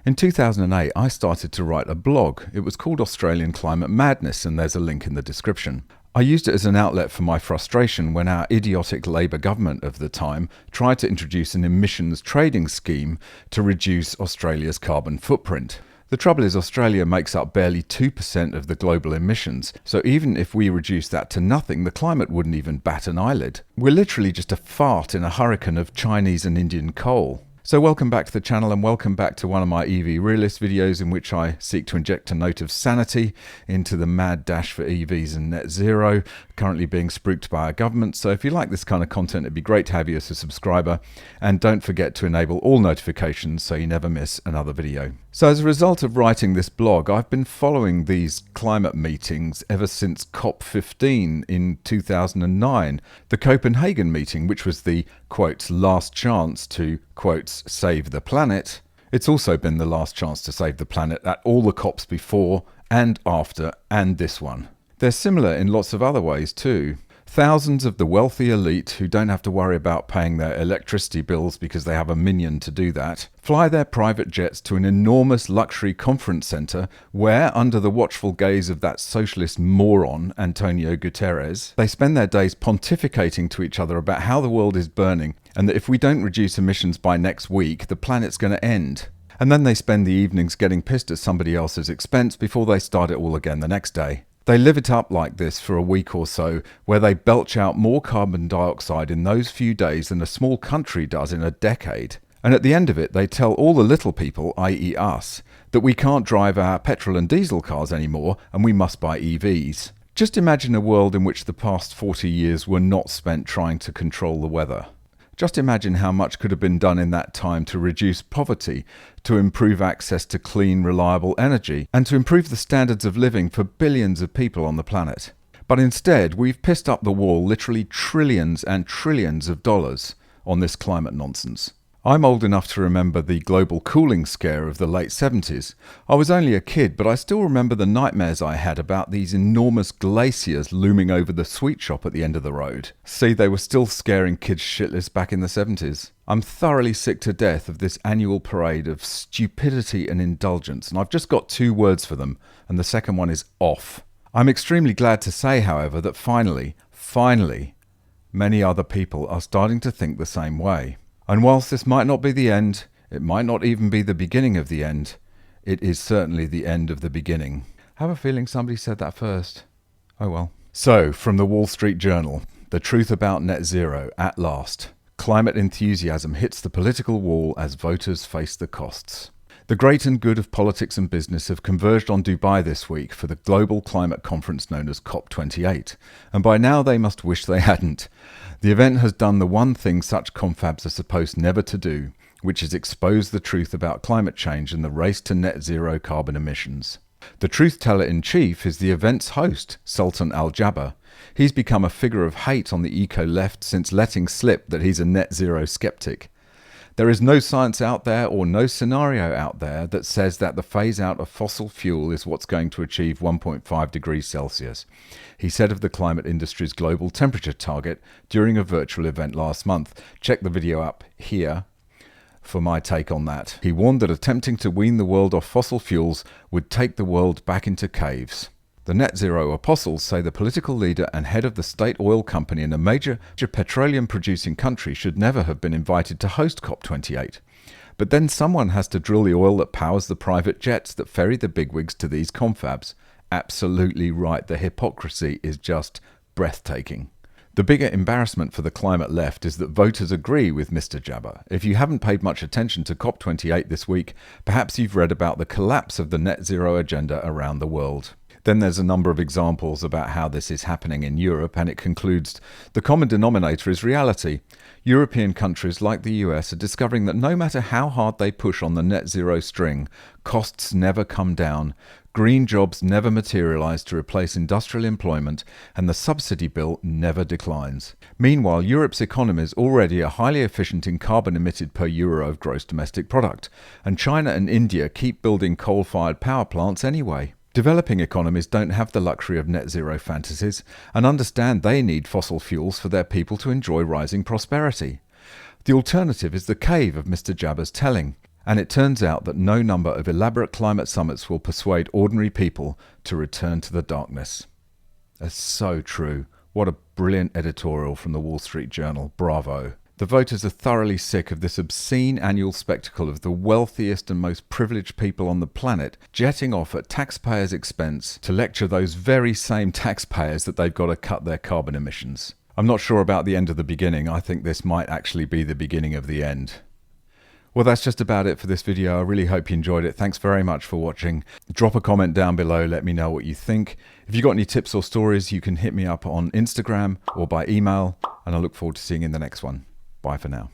In 2008, I started to write a blog. It was called Australian Climate Madness, and there's a link in the description. I used it as an outlet for my frustration when our idiotic Labour government of the time tried to introduce an emissions trading scheme to reduce Australia's carbon footprint. The trouble is Australia makes up barely 2% of the global emissions, so even if we reduce that to nothing, the climate wouldn't even bat an eyelid. We're literally just a fart in a hurricane of Chinese and Indian coal. So welcome back to the channel and welcome back to one of my EV realist videos in which I seek to inject a note of sanity into the mad dash for EVs and net zero, currently being spruiked by our government. So if you like this kind of content, it'd be great to have you as a subscriber, and don't forget to enable all notifications so you never miss another video. So as a result of writing this blog, I've been following these climate meetings ever since COP15 in 2009, the Copenhagen meeting, which was the, quotes, last chance to, quotes, save the planet. It's also been the last chance to save the planet at all the COPs before and after and this one. They're similar in lots of other ways too. Thousands of the wealthy elite who don't have to worry about paying their electricity bills because they have a minion to do that, fly their private jets to an enormous luxury conference centre where, under the watchful gaze of that socialist moron, Antonio Guterres, they spend their days pontificating to each other about how the world is burning and that if we don't reduce emissions by next week, the planet's going to end. And then they spend the evenings getting pissed at somebody else's expense before they start it all again the next day. They live it up like this for a week or so, where they belch out more carbon dioxide in those few days than a small country does in a decade. And at the end of it, they tell all the little people, i.e. us, that we can't drive our petrol and diesel cars anymore and we must buy EVs. Just imagine a world in which the past 40 years were not spent trying to control the weather. Just imagine how much could have been done in that time to reduce poverty, to improve access to clean, reliable energy, and to improve the standards of living for billions of people on the planet. But instead, we've pissed up the wall literally trillions and trillions of dollars on this climate nonsense. I'm old enough to remember the global cooling scare of the late 70s. I was only a kid, but I still remember the nightmares I had about these enormous glaciers looming over the sweet shop at the end of the road. See, they were still scaring kids shitless back in the 70s. I'm thoroughly sick to death of this annual parade of stupidity and indulgence, and I've just got two words for them, and the second one is off. I'm extremely glad to say, however, that finally, many other people are starting to think the same way. And whilst this might not be the end, it might not even be the beginning of the end, it is certainly the end of the beginning. I have a feeling somebody said that first. Oh well. So, from the Wall Street Journal, the truth about net zero at last. Climate enthusiasm hits the political wall as voters face the costs. The great and good of politics and business have converged on Dubai this week for the global climate conference known as COP28, and by now they must wish they hadn't. The event has done the one thing such confabs are supposed never to do, which is expose the truth about climate change and the race to net zero carbon emissions. The truth teller in chief is the event's host, Sultan Al Jaber. He's become a figure of hate on the eco-left since letting slip that he's a net zero skeptic. There is no science out there or no scenario out there that says that the phase out of fossil fuel is what's going to achieve 1.5 degrees Celsius, he said of the climate industry's global temperature target during a virtual event last month. Check the video up here for my take on that. He warned that attempting to wean the world off fossil fuels would take the world back into caves. The net zero apostles say the political leader and head of the state oil company in a major petroleum producing country should never have been invited to host COP28. But then someone has to drill the oil that powers the private jets that ferry the bigwigs to these confabs. Absolutely right, the hypocrisy is just breathtaking. The bigger embarrassment for the climate left is that voters agree with Mr. Jaber. If you haven't paid much attention to COP28 this week, perhaps you've read about the collapse of the net zero agenda around the world. Then there's a number of examples about how this is happening in Europe, and it concludes, the common denominator is reality. European countries like the US are discovering that no matter how hard they push on the net zero string, costs never come down, green jobs never materialise to replace industrial employment, and the subsidy bill never declines. Meanwhile, Europe's economies already are highly efficient in carbon emitted per euro of gross domestic product, and China and India keep building coal-fired power plants anyway. Developing economies don't have the luxury of net zero fantasies and understand they need fossil fuels for their people to enjoy rising prosperity. The alternative is the cave of Mr. Jaber's telling, And it turns out that no number of elaborate climate summits will persuade ordinary people to return to the darkness. That's so true. What a brilliant editorial from the Wall Street Journal. Bravo. The voters are thoroughly sick of this obscene annual spectacle of the wealthiest and most privileged people on the planet jetting off at taxpayers' expense to lecture those very same taxpayers that they've got to cut their carbon emissions. I'm not sure about the end of the beginning. I think this might actually be the beginning of the end. Well, that's just about it for this video. I really hope you enjoyed it. Thanks very much for watching. Drop a comment down below. Let me know what you think. If you've got any tips or stories, you can hit me up on Instagram or by email, and I look forward to seeing you in the next one. Bye for now.